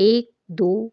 1 2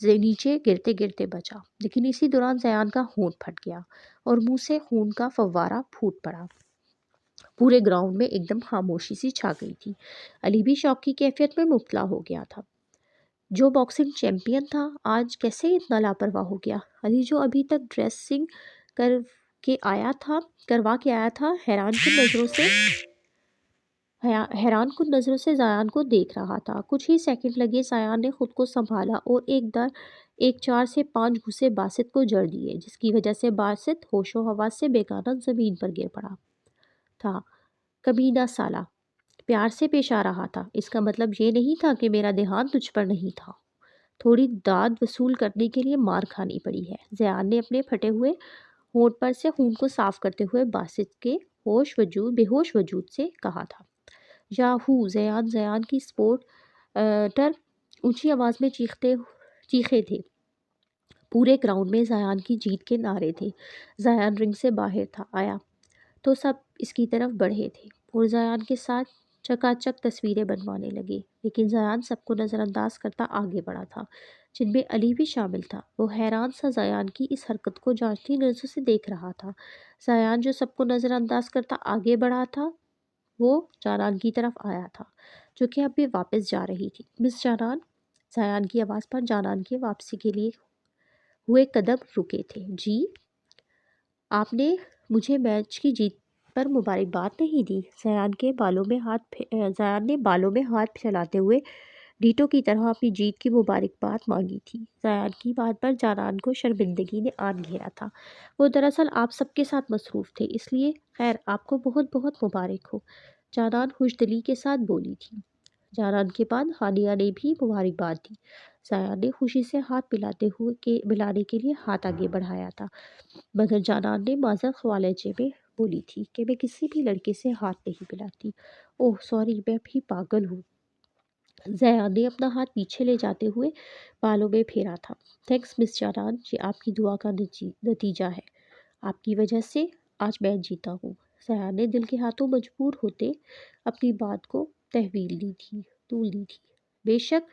نیچے گرتے گرتے بچا، لیکن اسی دوران زیان کا ہونٹ پھٹ گیا اور منہ سے خون کا فوارہ پھوٹ پڑا۔ پورے گراؤنڈ میں ایک دم خاموشی سی چھا گئی تھی۔ علی بھی شوق کی کیفیت میں مبتلا ہو گیا تھا۔ جو باکسنگ چیمپئن تھا آج کیسے اتنا لاپرواہ ہو گیا؟ علی جو ابھی تک ڈریسنگ کروا کے آیا تھا، حیران کن نظروں سے زیان کو دیکھ رہا تھا۔ کچھ ہی سیکنڈ لگے، زیان نے خود کو سنبھالا اور ایک 4 سے 5 گھوسے باسط کو جڑ دیے، جس کی وجہ سے باسط ہوش و حواس سے بیگانہ زمین پر گر پڑا تھا۔ کمینہ سالا، پیار سے پیش آ رہا تھا، اس کا مطلب یہ نہیں تھا کہ میرا دھیان تجھ پر نہیں تھا۔ تھوڑی داد وصول کرنے کے لیے مار کھانی پڑی ہے، زیان نے اپنے پھٹے ہوئے ہونٹ پر سے خون کو صاف کرتے ہوئے باسط کے بے ہوش وجود سے کہا تھا۔ یاہو! زیان کی سپورٹر اونچی آواز میں چیخے تھے۔ پورے گراؤنڈ میں زیان کی جیت کے نعرے تھے۔ زیان رنگ سے باہر تھا آیا تو سب اس کی طرف بڑھے تھے اور زیان کے ساتھ چکا چک تصویریں بنوانے لگے، لیکن زیان سب کو نظر انداز کرتا آگے بڑھا تھا، جن میں علی بھی شامل تھا۔ وہ حیران سا زیان کی اس حرکت کو جانچتی نظروں سے دیکھ رہا تھا۔ زیان جو سب کو نظر انداز کرتا آگے بڑھا تھا، وہ جانان کی طرف آیا تھا، جو کہ اب بھی واپس جا رہی تھی۔ مس جانان، زیان کی آواز پر جانان کے واپسی کے لیے ہوئے قدم رکے تھے۔ جی؟ آپ نے مجھے میچ کی جیت پر مبارکباد نہیں دی؟ زیان نے بالوں میں ہاتھ پھیلاتے ہوئے ڈیٹو کی طرح اپنی جیت کی مبارکباد مانگی تھی۔ زیان کی بات پر جانان کو شرمندگی نے آن گھیرا تھا۔ وہ دراصل آپ سب کے ساتھ مصروف تھے، اس لیے خیر آپ کو بہت بہت مبارک ہو، جانان خوش دلی کے ساتھ بولی تھی۔ جانان کے بعد ہانیہ نے بھی مبارکباد دی۔ زیان نے خوشی سے ہاتھ ملانے کے لیے ہاتھ آگے بڑھایا تھا، مگر جانان نے معذر خواہ لہجے میں بولی تھی کہ میں کسی بھی لڑکے سے ہاتھ نہیں ملاتی۔ اوہ سوری، میں بھی پاگل ہوں۔ زیان نے اپنا ہاتھ پیچھے لے جاتے ہوئے بالوں میں پھیرا تھا۔ تھینکس مس جانان، یہ آپ کی دعا کا نتیجہ ہے۔ آپ کی وجہ سے آج میچ جیتا ہوں۔ زیان نے دل کے ہاتھوں مجبور ہوتے اپنی بات کو تول دی تھی۔ بے شک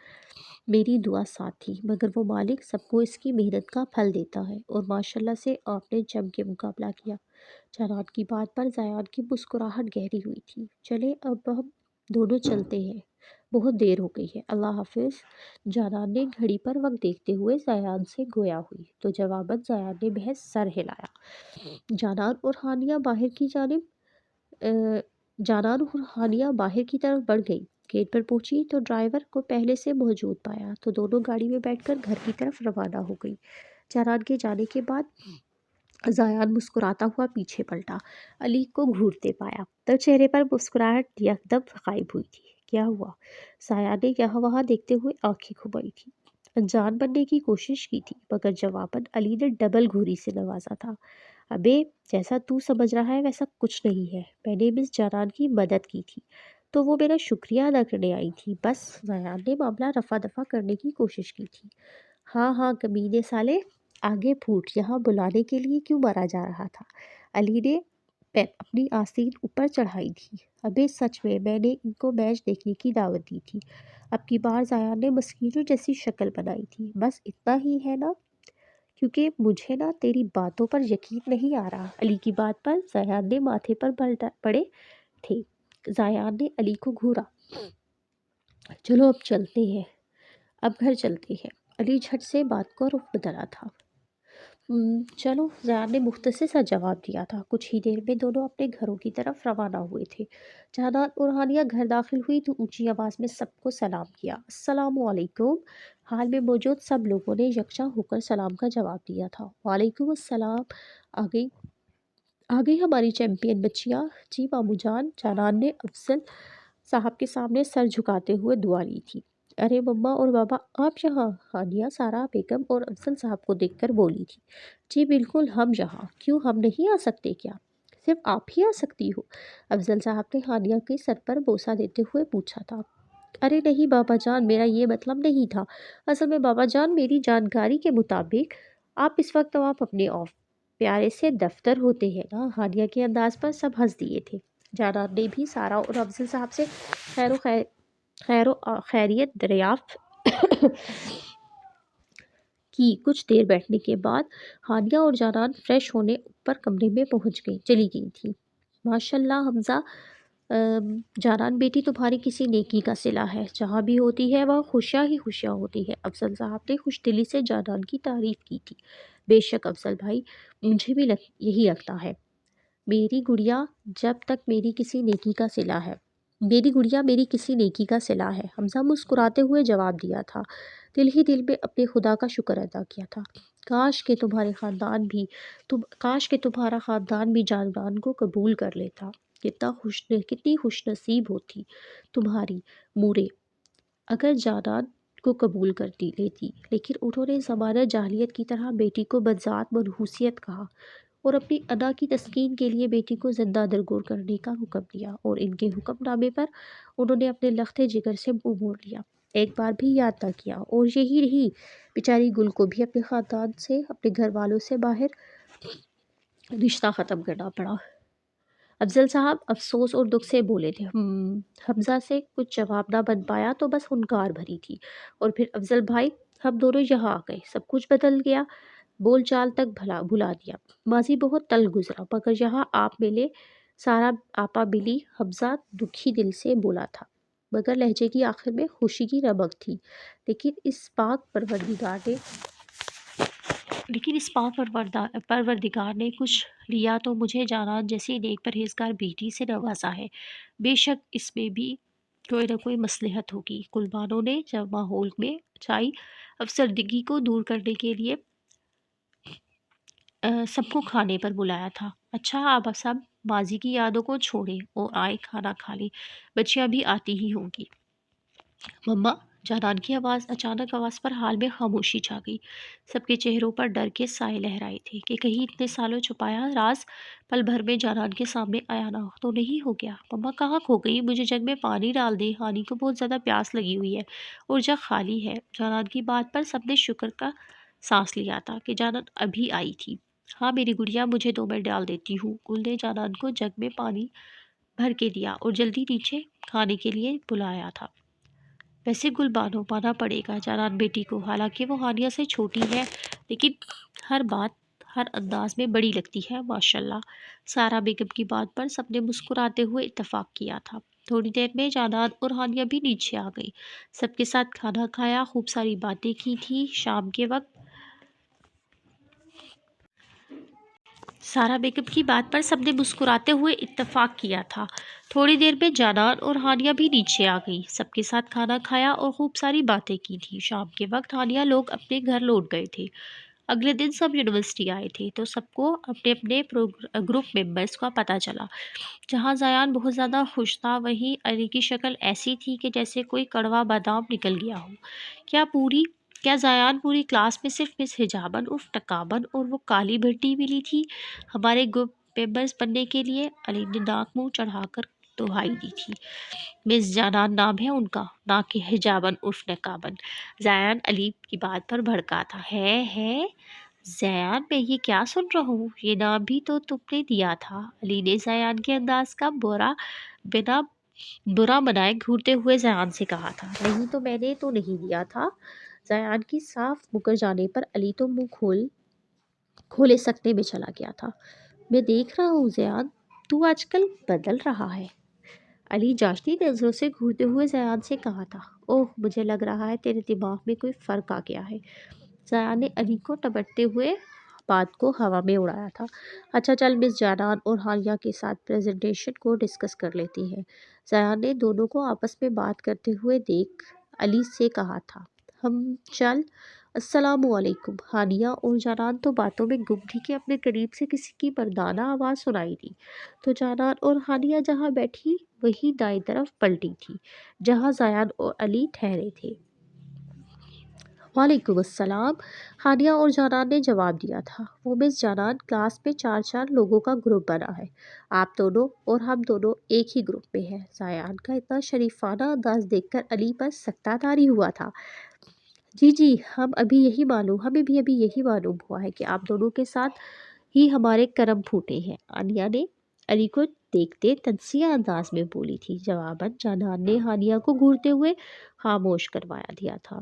میری دعا ساتھ تھی، مگر وہ مالک سب کو اس کی محنت کا پھل دیتا ہے، اور ماشاءاللہ سے آپ نے جم کے مقابلہ کیا۔ جانان کی بات پر زیان کی مسکراہٹ گہری ہوئی تھی۔ چلیں اب ہم دونوں چلتے ہیں، بہت دیر ہو گئی ہے، اللہ حافظ۔ جانان نے گھڑی پر وقت دیکھتے ہوئے زیان سے گویا ہوئی تو جواباً زیان نے محض سر ہلایا۔ جانان اور ہانیہ باہر کی طرف بڑھ گئی۔ گیٹ پر پہنچی تو ڈرائیور کو پہلے سے موجود پایا تو دونوں گاڑی میں بیٹھ کر گھر کی طرف روانہ ہو گئی۔ جانان کے جانے کے بعد زیان مسکراتا ہوا پیچھے پلٹا، علی کو گھورتے پایا تو چہرے پر مسکراہٹ یکدم غائب ہوئی تھی۔ کیا ہوا؟ زیان نے یہاں وہاں دیکھتے ہوئے آنکھیں گھمائی تھی، انجان بننے کی کوشش کی تھی، مگر جواباً علی نے ڈبل گھوری سے نوازا تھا۔ ابے جیسا تو سمجھ رہا ہے ویسا کچھ نہیں ہے، میں نے مس جانان کی مدد کی تھی تو وہ میرا شکریہ ادا کرنے آئی تھی بس۔ زیان نے معاملہ رفع دفع کرنے کی کوشش کی تھی۔ ہاں کمینے سالے، آگے پھوٹ، یہاں بلانے کے لیے کیوں مارا جا رہا تھا؟ علی نے اپنی آستین اوپر چڑھائی تھی۔ ابے سچ میں نے ان کو میچ دیکھنے کی دعوت دی تھی۔ اب کی بار زیان نے مسکینوں جیسی شکل بنائی تھی۔ بس اتنا ہی ہے نا؟ کیونکہ مجھے نا تیری باتوں پر یقین نہیں آ رہا۔ علی کی بات پر زیان نے ماتھے پر بل پڑے تھے۔ زیان نے علی کو گھورا۔ چلو اب چلتے ہیں، اب گھر چلتے ہیں۔ علی جھٹ سے بات کو رخ بدلا تھا۔ چلو، زیان نے مختصر سا جواب دیا تھا۔ کچھ ہی دیر میں دونوں اپنے گھروں کی طرف روانہ ہوئے تھے۔ جانان اور ہانیہ گھر داخل ہوئی تو اونچی آواز میں سب کو سلام کیا۔ السلام علیکم۔ حال میں موجود سب لوگوں نے یکجا ہو کر سلام کا جواب دیا تھا۔ وعلیکم السلام، آ گئی ہماری چیمپئن بچیاں۔ جی ماموں جان۔ جانان نے افضل صاحب کے سامنے سر جھکاتے ہوئے دعا لی تھی۔ ارے مما اور بابا آپ یہاں؟ ہانیہ سارا بیگم اور افضل صاحب کو دیکھ کر بولی تھی۔ جی بالکل، ہم یہاں۔ کیوں، ہم نہیں آ سکتے کیا؟ صرف آپ ہی آ سکتی ہو؟ افضل صاحب نے ہانیہ کے سر پر بوسہ دیتے ہوئے پوچھا تھا۔ ارے نہیں بابا جان، میرا یہ مطلب نہیں تھا۔ اصل میں بابا جان، میری جانکاری کے مطابق آپ اس وقت اپنے پیارے سے دفتر ہوتے ہیں نا؟ ہانیہ کے انداز پر سب ہنس دیے تھے۔ جانان نے بھی سارا اور افضل صاحب سے خیر و خیریت دریافت کی۔ کچھ دیر بیٹھنے کے بعد ہانیہ اور جانان فریش ہونے اوپر کمرے میں چلی گئی تھی۔ ماشاء اللہ حمزہ، جانان بیٹی تمہاری کسی نیکی کا صلہ ہے، جہاں بھی ہوتی ہے وہاں خوشیاں ہی خوشیاں ہوتی ہے۔ افضل صاحب نے خوش دلی سے جانان کی تعریف کی تھی۔ بے شک افضل بھائی، مجھے بھی یہی لگتا ہے، میری گڑیا جب تک میری کسی نیکی کا صلہ ہے، میری گڑیا میری کسی نیکی کا صلہ ہے، حمزہ مسکراتے ہوئے جواب دیا تھا۔ دل ہی دل میں اپنے خدا کا شکر ادا کیا تھا۔ کاش کہ تمہارا خاندان بھی جانان کو قبول کر لیتا، کتنی خوش نصیب ہوتی تمہاری مورے اگر جانان کو قبول کر لیتی، لیکن انہوں نے زمانہ جاہلیت کی طرح بیٹی کو بدذات منحوسیت کہا اور اپنی انا کی تسکین کے لیے بیٹی کو زندہ درگور کرنے کا حکم دیا، اور ان کے حکم نامے پر انہوں نے اپنے لخت جگر سے منہ موڑ لیا، ایک بار بھی یاد نہ کیا، اور یہی رہی بیچاری گل کو بھی اپنے خاندان سے، اپنے گھر والوں سے باہر رشتہ ختم کرنا پڑا۔ افضل صاحب افسوس اور دکھ سے بولے تھے۔ حمزہ سے کچھ جواب نہ بن پایا تو بس ہنکار بھری تھی۔ اور پھر افضل بھائی، ہم دونوں یہاں آ گئے، سب کچھ بدل گیا، بول چال تک بھلا دیا، ماضی بہت تلخ گزرا، مگر یہاں آپ ملے، سارا آپا ملی۔ حمزہ دکھی دل سے بولا تھا، مگر لہجے کی آخر میں خوشی کی رمق تھی۔ لیکن اس پاک پروردگار نے کچھ لیا تو مجھے جانان جیسی نیک پرہیزگار بیٹی سے نوازا ہے۔ بے شک اس میں بھی کوئی نہ کوئی مصلحت ہوگی۔ گلبانوں نے جب ماحول میں چائی افسردگی کو دور کرنے کے لیے سب کو کھانے پر بلایا تھا۔ اچھا آپ سب ماضی کی یادوں کو چھوڑیں اور آئے کھانا کھا لیں، بچیاں بھی آتی ہی ہوں گی۔ مما، جانان کی اچانک آواز پر حال میں خاموشی چھا گئی۔ سب کے چہروں پر ڈر کے سائے لہرائے تھے کہ کہیں اتنے سالوں چھپایا راز پل بھر میں جانان کے سامنے آیا نہ تو نہیں ہو گیا۔ مما کہاں کھو گئی؟ مجھے جگ میں پانی ڈال دے، ہانی کو بہت زیادہ پیاس لگی ہوئی ہے اور جگ خالی ہے۔ جانان کی بات پر سب نے شکر کا سانس لیا تھا کہ جانان ابھی آئی تھی۔ ہاں میری گڑیا، مجھے 2 منٹ ڈال دیتی ہوں۔ گل نے جانان کو جگ میں پانی بھر کے دیا اور جلدی نیچے کھانے کے لیے بلایا تھا۔ ویسے گل بانو، مانا پڑے گا جانان بیٹی کو، حالانکہ وہ ہانیہ سے چھوٹی ہے، لیکن ہر بات ہر انداز میں بڑی لگتی ہے ماشاءاللہ۔ سارا بیگم کی بات پر سب نے مسکراتے ہوئے اتفاق کیا تھا۔ تھوڑی دیر میں جانان اور ہانیہ بھی نیچے آ گئی، سب کے ساتھ کھانا کھایا، خوب ساری باتیں کی تھی۔ شام کے وقت سارا بیگم کی بات پر سب نے مسکراتے ہوئے اتفاق کیا تھا۔ تھوڑی دیر میں جانان اور ہانیہ بھی نیچے آ گئی، سب کے ساتھ کھانا کھایا اور خوب ساری باتیں کی تھی۔ شام کے وقت ہانیہ لوگ اپنے گھر لوٹ گئے تھے۔ اگلے دن سب یونیورسٹی آئے تھے تو سب کو اپنے اپنے گروپ ممبرز کا پتہ چلا۔ جہاں زیان بہت زیادہ خوش تھا، وہیں علی کی شکل ایسی تھی کہ جیسے کوئی کڑوا بادام نکل گیا ہو۔ کیا زیان پوری کلاس میں صرف مس حجابن اف نقابن اور وہ کالی بھٹی ملی تھی ہمارے گروپ ممبرز بننے کے لیے؟ علی نے ناک منہ چڑھا کر دہائی دی تھی۔ مس جانان نام ہے ان کا، نہ کہ حجابن عرف نقابن۔ زیان علی کی بات پر بھڑکا تھا۔ ہے زیان، میں یہ کیا سن رہا ہوں؟ یہ نام بھی تو تم نے دیا تھا۔ علی نے زیان کے انداز کا برا بنائے گھورتے ہوئے زیان سے کہا تھا۔ نہیں تو میں نے تو نہیں دیا تھا۔ زیان کی صاف مکر جانے پر علی تو منہ کھولے سکتے میں چلا گیا تھا۔ میں دیکھ رہا ہوں زیان، تو آج کل بدل رہا ہے۔ علی جانچتی نظروں سے گھورتے ہوئے زیان سے کہا تھا۔ اوہ، مجھے لگ رہا ہے تیرے دماغ میں کوئی فرق آ گیا ہے۔ زیان نے علی کو ٹپٹتے ہوئے بات کو ہوا میں اڑایا تھا۔ اچھا چل، مس جانان اور ہانیہ کے ساتھ پریزنٹیشن کو ڈسکس کر لیتے ہیں۔ زیان نے دونوں کو آپس میں بات کرتے ہوئے دیکھ علی سے کہا تھا۔ ہم چل، السلام علیکم۔ ہانیہ اور جانان تو باتوں میں گم تھی کہ اپنے قریب سے کسی کی مردانہ آواز سنائی دی، تو جانان اور ہانیہ جہاں بیٹھی وہی دائیں طرف پلٹی تھی جہاں زیان اور علی ٹھہرے تھے۔ وعلیکم السلام، ہانیہ اور جانان نے جواب دیا تھا۔ وہ مس جانان، کلاس میں 4 لوگوں کا گروپ بنا ہے، آپ دونوں اور ہم دونوں ایک ہی گروپ میں ہیں۔ زیان کا اتنا شریفانہ انداز دیکھ کر علی پر سکتہ طاری ہوا تھا۔ جی، ہمیں بھی یہی معلوم ہوا ہے کہ آپ دونوں کے ساتھ ہی ہمارے کرم پھوٹے ہیں، ہانیہ نے علی کو دیکھتے تنزیہ انداز میں بولی تھی۔ جواباً جانان نے ہانیہ کو گھورتے ہوئے خاموش کروا دیا تھا۔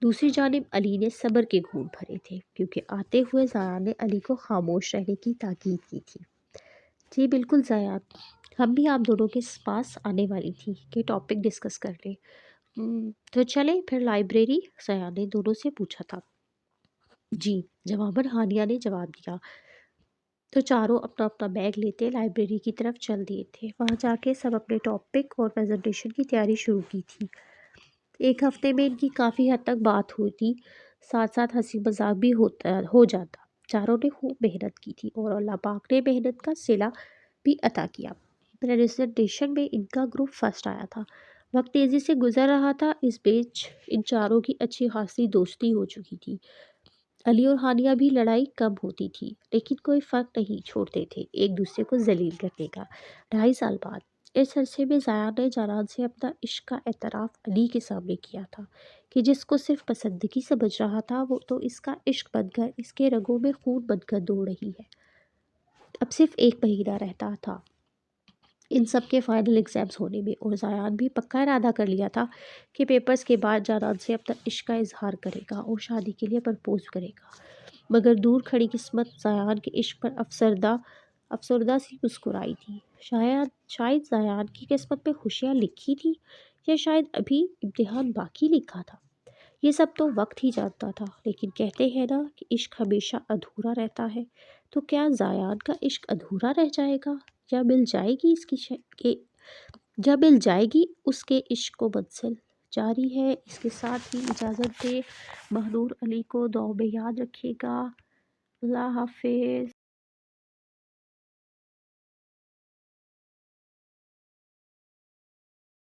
دوسری جانب علی نے صبر کے گھونٹ بھرے تھے، کیونکہ آتے ہوئے زیان نے علی کو خاموش رہنے کی تاکید کی تھی۔ جی بالکل زیان، ہم بھی آپ دونوں کے پاس آنے والی تھی کہ ٹاپک ڈسکس کر لیں۔ تو چلیں پھر لائبریری، زیان نے دونوں سے پوچھا تھا۔ جی، جواباً ہانیہ نے جواب دیا۔ تو چاروں اپنا اپنا بیگ لیتے لائبریری کی طرف چل دیے تھے۔ وہاں جا کے سب اپنے ٹاپک اور پریزنٹیشن کی تیاری شروع کی تھی۔ ایک ہفتے میں ان کی کافی حد تک بات ہوتی، ساتھ ساتھ ہنسی مذاق بھی ہو جاتا۔ چاروں نے خوب محنت کی تھی اور اللہ پاک نے محنت کا صلہ بھی عطا کیا۔ پریزنٹیشن میں ان کا گروپ فرسٹ آیا تھا۔ وقت تیزی سے گزر رہا تھا، اس بیچ ان چاروں کی اچھی خاصی دوستی ہو چکی تھی۔ علی اور ہانیہ بھی لڑائی کم ہوتی تھی، لیکن کوئی فرق نہیں چھوڑتے تھے ایک دوسرے کو ذلیل کرنے کا۔ 2.5 سال بعد اس عرصے میں زیان نے جانان سے اپنا عشق کا اعتراف علی کے سامنے کیا تھا کہ جس کو صرف پسندگی سمجھ رہا تھا، وہ تو اس کا عشق بن کر اس کے رگوں میں خون بن کر دوڑ رہی ہے۔ اب صرف 1 مہینہ رہتا تھا ان سب کے فائنل ایگزامز ہونے میں، اور زیان بھی پکا ارادہ کر لیا تھا کہ پیپرز کے بعد جانان سے اپنا عشق کا اظہار کرے گا اور شادی کے لیے پرپوز کرے گا۔ مگر دور کھڑی قسمت زیان کے عشق پر افسردہ سی مسکرائی تھی۔ شاید زیان کی قسمت میں خوشیاں لکھی تھی، یا شاید ابھی امتحان باقی لکھا تھا۔ یہ سب تو وقت ہی جانتا تھا، لیکن کہتے ہیں نا کہ عشق ہمیشہ ادھورا رہتا ہے، تو کیا زیان کا عشق ادھورا رہ جائے گا، یا مل جائے گی اس کے عشق کو منزل؟ جاری ہے۔ اس کے ساتھ ہی اجازت دے، مہنور علی کو دعاؤں میں یاد رکھیے گا۔ اللہ حافظ۔